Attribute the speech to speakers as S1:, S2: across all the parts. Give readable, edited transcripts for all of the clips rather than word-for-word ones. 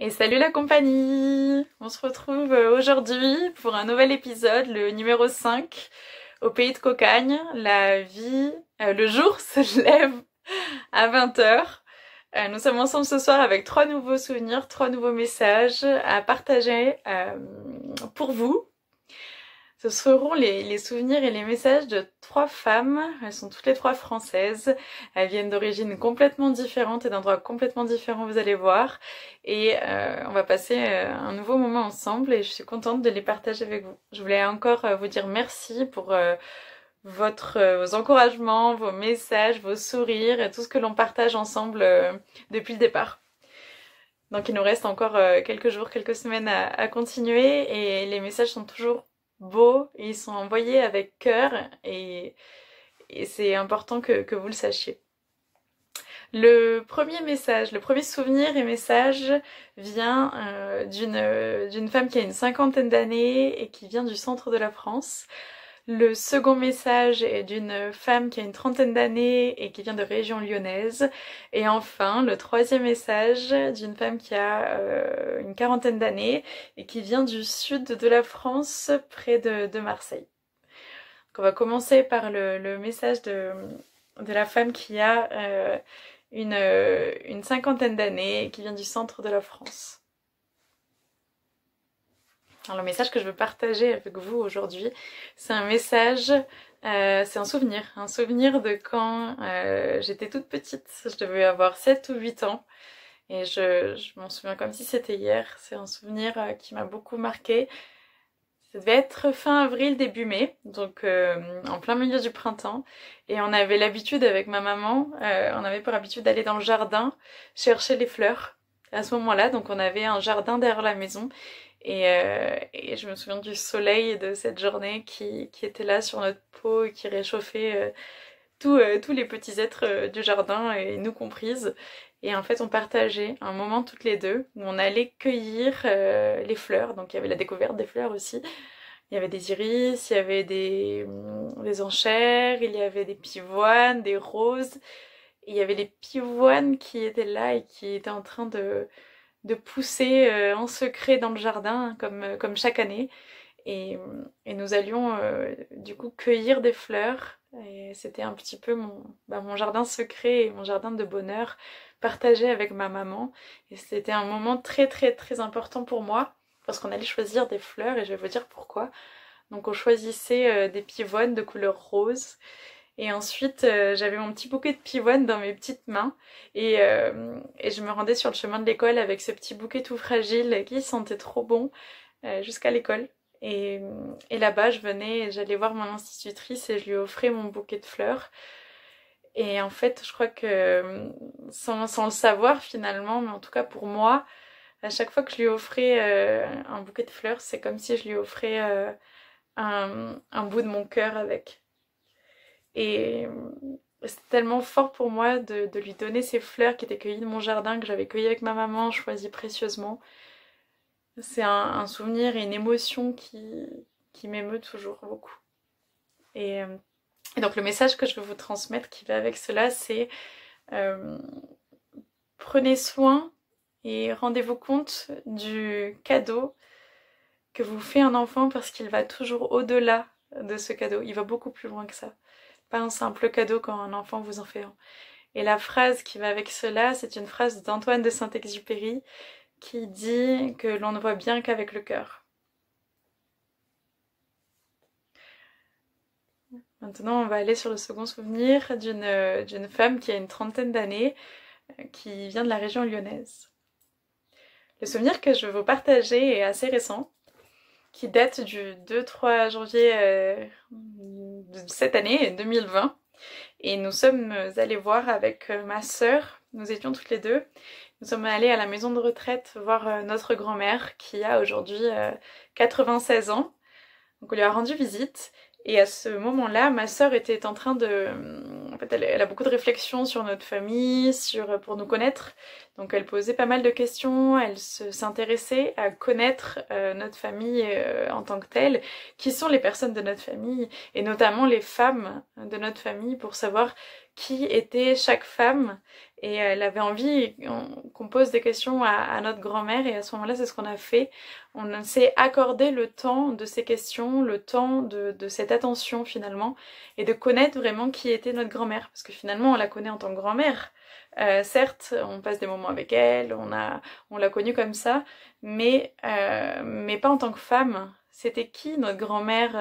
S1: Et salut la compagnie! On se retrouve aujourd'hui pour un nouvel épisode, le numéro 5, au pays de Cocagne. La vie, le jour se lève à 20h. Nous sommes ensemble ce soir avec 3 nouveaux souvenirs, 3 nouveaux messages à partager pour vous. Ce seront les souvenirs et les messages de 3 femmes. Elles sont toutes les 3 françaises. Elles viennent d'origines complètement différentes et d'endroits complètement différents, vous allez voir. Et on va passer un nouveau moment ensemble et je suis contente de les partager avec vous. Je voulais encore vous dire merci pour vos encouragements, vos messages, vos sourires et tout ce que l'on partage ensemble depuis le départ. Donc il nous reste encore quelques jours, quelques semaines à continuer et les messages sont toujours beaux, ils sont envoyés avec cœur et c'est important que vous le sachiez. Le premier message, le premier souvenir et message vient d'une femme qui a une 50aine d'années et qui vient du centre de la France. Le second message est d'une femme qui a une 30aine d'années et qui vient de région lyonnaise. Et enfin, le troisième message d'une femme qui a une 40aine d'années et qui vient du sud de la France, près de Marseille. Donc on va commencer par le message de la femme qui a une 50aine d'années et qui vient du centre de la France. Alors le message que je veux partager avec vous aujourd'hui, c'est un message, c'est un souvenir de quand j'étais toute petite. Je devais avoir 7 ou 8 ans et je m'en souviens comme si c'était hier. C'est un souvenir qui m'a beaucoup marqué. Ça devait être fin avril, début mai, donc en plein milieu du printemps. Et on avait l'habitude avec ma maman, on avait pour habitude d'aller dans le jardin chercher les fleurs à ce moment-là. Donc on avait un jardin derrière la maison. Et je me souviens du soleil de cette journée qui était là sur notre peau et qui réchauffait tous les petits êtres du jardin, et nous comprises. Et en fait, on partageait un moment toutes les deux où on allait cueillir les fleurs. Donc il y avait la découverte des fleurs aussi. Il y avait des iris, il y avait des enchères, il y avait des pivoines, des roses. Et il y avait les pivoines qui étaient là et qui étaient en train de pousser en secret dans le jardin, comme chaque année. Et nous allions du coup cueillir des fleurs. Et c'était un petit peu mon jardin secret et mon jardin de bonheur partagé avec ma maman. Et c'était un moment très très très important pour moi parce qu'on allait choisir des fleurs et je vais vous dire pourquoi. Donc on choisissait des pivoines de couleur rose. Et ensuite, j'avais mon petit bouquet de pivoines dans mes petites mains et je me rendais sur le chemin de l'école avec ce petit bouquet tout fragile qui sentait trop bon jusqu'à l'école. Et là-bas, j'allais voir mon institutrice et je lui offrais mon bouquet de fleurs. Et en fait, je crois que sans le savoir finalement, mais en tout cas pour moi, à chaque fois que je lui offrais un bouquet de fleurs, c'est comme si je lui offrais un bout de mon cœur avec. Et c'était tellement fort pour moi de lui donner ces fleurs qui étaient cueillies de mon jardin, que j'avais cueillies avec ma maman, choisies précieusement. C'est un souvenir et une émotion qui m'émeut toujours beaucoup. Et donc le message que je veux vous transmettre qui va avec cela, c'est prenez soin et rendez-vous compte du cadeau que vous fait un enfant, parce qu'il va toujours au-delà de ce cadeau. Il va beaucoup plus loin que ça. Pas un simple cadeau quand un enfant vous en fait un. Et la phrase qui va avec cela, c'est une phrase d'Antoine de Saint-Exupéry qui dit que l'on ne voit bien qu'avec le cœur. Maintenant, on va aller sur le second souvenir d'une femme qui a une 30aine d'années, qui vient de la région lyonnaise. Le souvenir que je veux vous partager est assez récent, qui date du 2-3 janvier de cette année, 2020. Et nous sommes allés voir avec ma sœur, nous étions toutes les deux, nous sommes allés à la maison de retraite voir notre grand-mère qui a aujourd'hui 96 ans. Donc on lui a rendu visite et à ce moment-là, ma sœur était en train de... En fait, elle a beaucoup de réflexions sur notre famille, pour nous connaître. Donc elle posait pas mal de questions, elle s'intéressait à connaître notre famille en tant que telle, qui sont les personnes de notre famille, et notamment les femmes de notre famille, pour savoir qui était chaque femme. Et elle avait envie qu'on pose des questions à notre grand-mère, et à ce moment-là, c'est ce qu'on a fait. On s'est accordé le temps de ces questions, le temps de cette attention finalement, et de connaître vraiment qui était notre grand-mère, parce que finalement, on la connaît en tant que grand-mère. Certes, on passe des moments avec elle, on l'a connue comme ça, mais pas en tant que femme. C'était qui notre grand-mère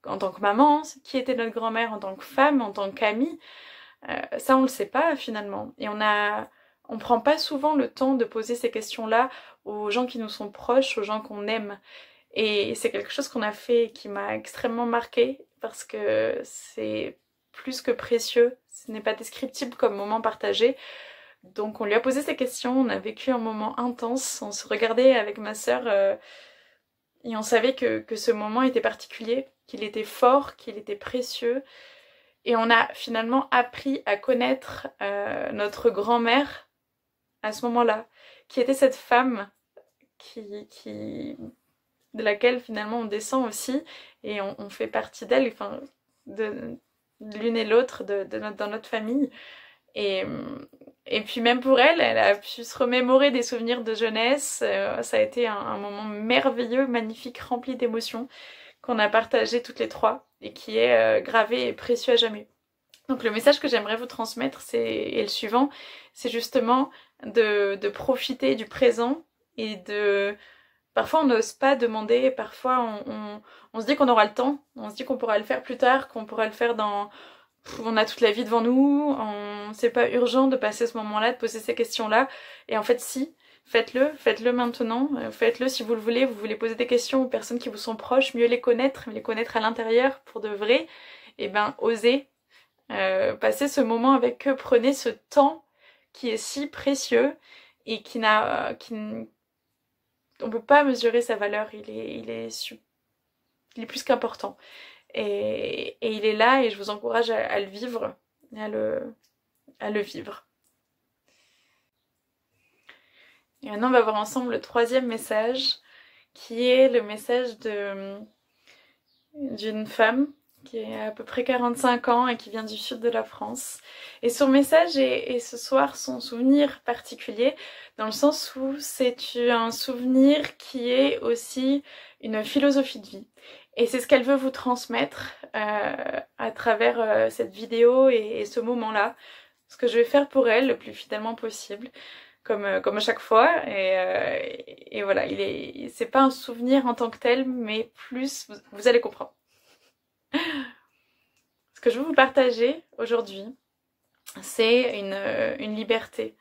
S1: en tant que maman, qui était notre grand-mère en tant que femme, en tant qu'amie. Ça on le sait pas finalement, et on prend pas souvent le temps de poser ces questions-là aux gens qui nous sont proches, aux gens qu'on aime, et c'est quelque chose qu'on a fait qui m'a extrêmement marquée, parce que c'est plus que précieux, ce n'est pas descriptible comme moment partagé. Donc on lui a posé ces questions, on a vécu un moment intense, on se regardait avec ma sœur et on savait que ce moment était particulier, qu'il était fort, qu'il était précieux. Et on a finalement appris à connaître notre grand-mère à ce moment-là, qui était cette femme de laquelle finalement on descend aussi, et on fait partie d'elle, enfin, de l'une et l'autre dans notre famille. Et, et puis même pour elle, elle a pu se remémorer des souvenirs de jeunesse. Ça a été un moment merveilleux, magnifique, rempli d'émotions, qu'on a partagé toutes les trois, et qui est gravé et précieux à jamais. Donc le message que j'aimerais vous transmettre, est le suivant, c'est justement de profiter du présent, et de... Parfois on n'ose pas demander, parfois on se dit qu'on aura le temps, on se dit qu'on pourra le faire plus tard, qu'on pourra le faire dans... On a toute la vie devant nous, c'est pas urgent de passer ce moment-là, de poser ces questions-là, et en fait si, faites-le maintenant, faites-le si vous le voulez, vous voulez poser des questions aux personnes qui vous sont proches, mieux les connaître à l'intérieur pour de vrai, et ben osez. Passez ce moment avec eux, prenez ce temps qui est si précieux et on peut pas mesurer sa valeur, il est plus qu'important, et il est là, et je vous encourage à le vivre, à le vivre. Et maintenant on va voir ensemble le troisième message, qui est le message d'une femme qui a à peu près 45 ans et qui vient du sud de la France. Et son message est ce soir son souvenir particulier, dans le sens où c'est un souvenir qui est aussi une philosophie de vie. Et c'est ce qu'elle veut vous transmettre à travers cette vidéo et ce moment-là. Ce que je vais faire pour elle le plus fidèlement possible, comme à chaque fois. Et voilà, c'est pas un souvenir en tant que tel, mais plus, vous allez comprendre. Ce que je veux vous partager aujourd'hui, c'est une liberté.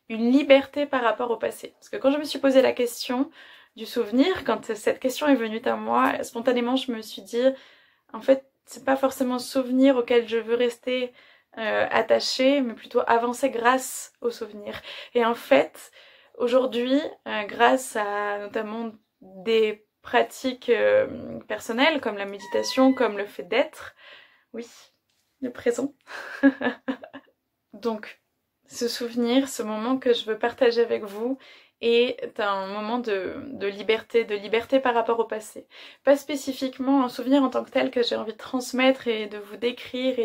S1: Une liberté par rapport au passé. Parce que quand je me suis posé la question du souvenir, quand cette question est venue à moi, spontanément je me suis dit, en fait, c'est pas forcément un souvenir auquel je veux rester attachée, mais plutôt avancer grâce au souvenir. Et en fait, aujourd'hui, grâce à notamment des pratiques personnelles, comme la méditation, comme le fait d'être, oui, le présent. Donc, ce souvenir, ce moment que je veux partager avec vous est un moment de liberté par rapport au passé. Pas spécifiquement un souvenir en tant que tel que j'ai envie de transmettre et de vous décrire,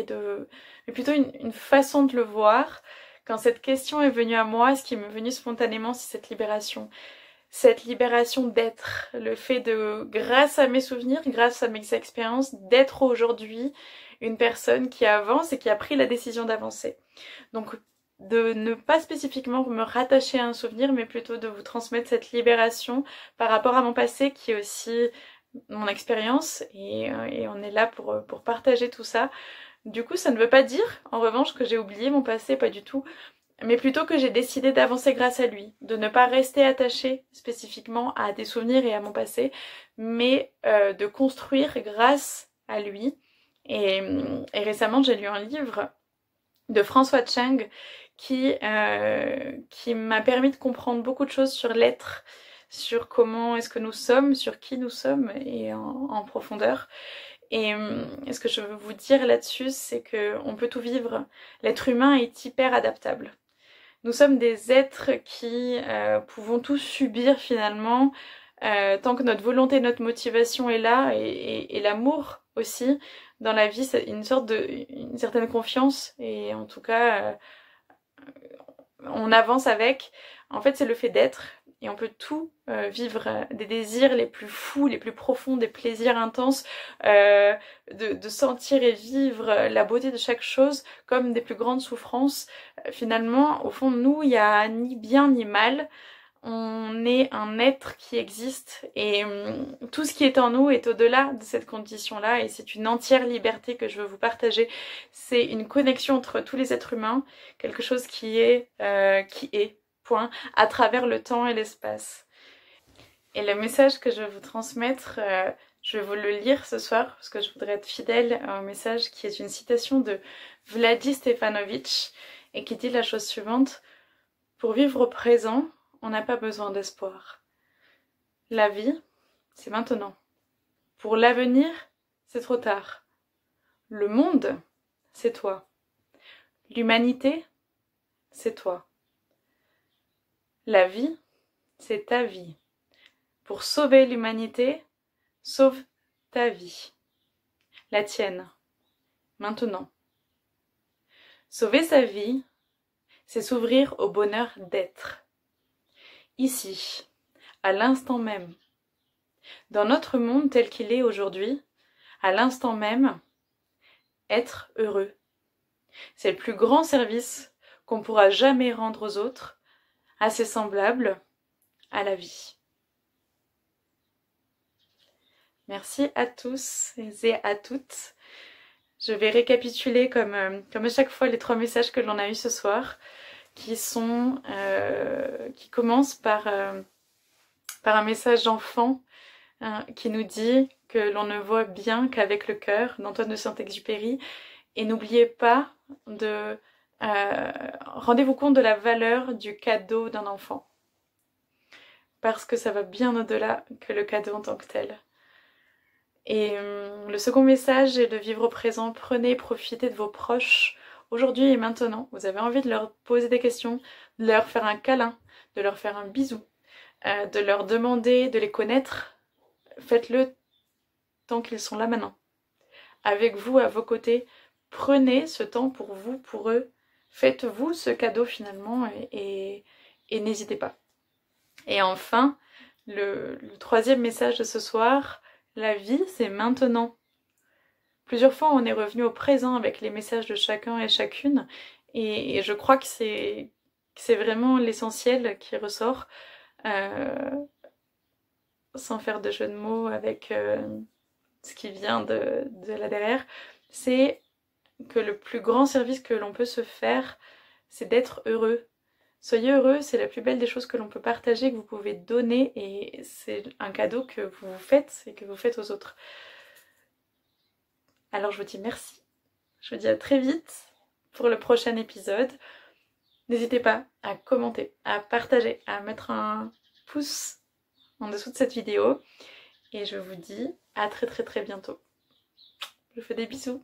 S1: mais plutôt une façon de le voir. Quand cette question est venue à moi, ce qui m'est venu spontanément, c'est cette libération. Cette libération d'être, le fait de, grâce à mes souvenirs, grâce à mes expériences, d'être aujourd'hui une personne qui avance et qui a pris la décision d'avancer. Donc de ne pas spécifiquement me rattacher à un souvenir, mais plutôt de vous transmettre cette libération par rapport à mon passé, qui est aussi mon expérience, et on est là pour partager tout ça. Du coup, ça ne veut pas dire, en revanche, que j'ai oublié mon passé, pas du tout, mais plutôt que j'ai décidé d'avancer grâce à lui, de ne pas rester attachée spécifiquement à des souvenirs et à mon passé, mais de construire grâce à lui. Et récemment, j'ai lu un livre de François Cheng qui m'a permis de comprendre beaucoup de choses sur l'être, sur comment est-ce que nous sommes, sur qui nous sommes, et en profondeur. Et ce que je veux vous dire là-dessus, c'est qu'on peut tout vivre. L'être humain est hyper adaptable. Nous sommes des êtres qui pouvons tout subir finalement, tant que notre volonté, notre motivation est là, et l'amour aussi. dans la vie, c'est une certaine confiance, et en tout cas, on avance avec. En fait, c'est le fait d'être, et on peut tout vivre, des désirs les plus fous, les plus profonds, des plaisirs intenses, de sentir et vivre la beauté de chaque chose comme des plus grandes souffrances. Finalement, au fond de nous, il n'y a ni bien ni mal. On est un être qui existe, et tout ce qui est en nous est au-delà de cette condition-là, et c'est une entière liberté que je veux vous partager. C'est une connexion entre tous les êtres humains, quelque chose qui est, point, à travers le temps et l'espace. Et le message que je veux vous transmettre, je vais vous le lire ce soir, parce que je voudrais être fidèle au message, qui est une citation de Vladi Stefanovic, et qui dit la chose suivante: pour vivre au présent, on n'a pas besoin d'espoir. La vie, c'est maintenant. Pour l'avenir, c'est trop tard. Le monde, c'est toi. L'humanité, c'est toi. La vie, c'est ta vie. Pour sauver l'humanité, sauve ta vie. La tienne, maintenant. Sauver sa vie, c'est s'ouvrir au bonheur d'être. Ici, à l'instant même. Dans notre monde tel qu'il est aujourd'hui, à l'instant même, être heureux. C'est le plus grand service qu'on pourra jamais rendre aux autres, à ses semblables, à la vie. Merci à tous et à toutes. Je vais récapituler comme à chaque fois les 3 messages que l'on a eus ce soir, qui commencent par un message d'enfant qui nous dit que l'on ne voit bien qu'avec le cœur, d'Antoine de Saint-Exupéry. Et n'oubliez pas de rendez-vous compte de la valeur du cadeau d'un enfant, parce que ça va bien au-delà que le cadeau en tant que tel. Et le second message est de vivre au présent. Prenez, profitez de vos proches aujourd'hui et maintenant. Vous avez envie de leur poser des questions, de leur faire un câlin, de leur faire un bisou, de leur demander de les connaître. Faites-le tant qu'ils sont là maintenant, avec vous, à vos côtés. Prenez ce temps pour vous, pour eux. Faites-vous ce cadeau finalement, et n'hésitez pas. Et enfin, le 3e message de ce soir: la vie, c'est maintenant. Plusieurs fois, on est revenu au présent avec les messages de chacun et chacune, et je crois que c'est vraiment l'essentiel qui ressort, sans faire de jeu de mots avec ce qui vient de là derrière. C'est que le plus grand service que l'on peut se faire, c'est d'être heureux. Soyez heureux, c'est la plus belle des choses que l'on peut partager, que vous pouvez donner, et c'est un cadeau que vous vous faites et que vous faites aux autres. Alors je vous dis merci, je vous dis à très vite pour le prochain épisode. N'hésitez pas à commenter, à partager, à mettre un pouce en dessous de cette vidéo, et je vous dis à très très très bientôt. Je vous fais des bisous.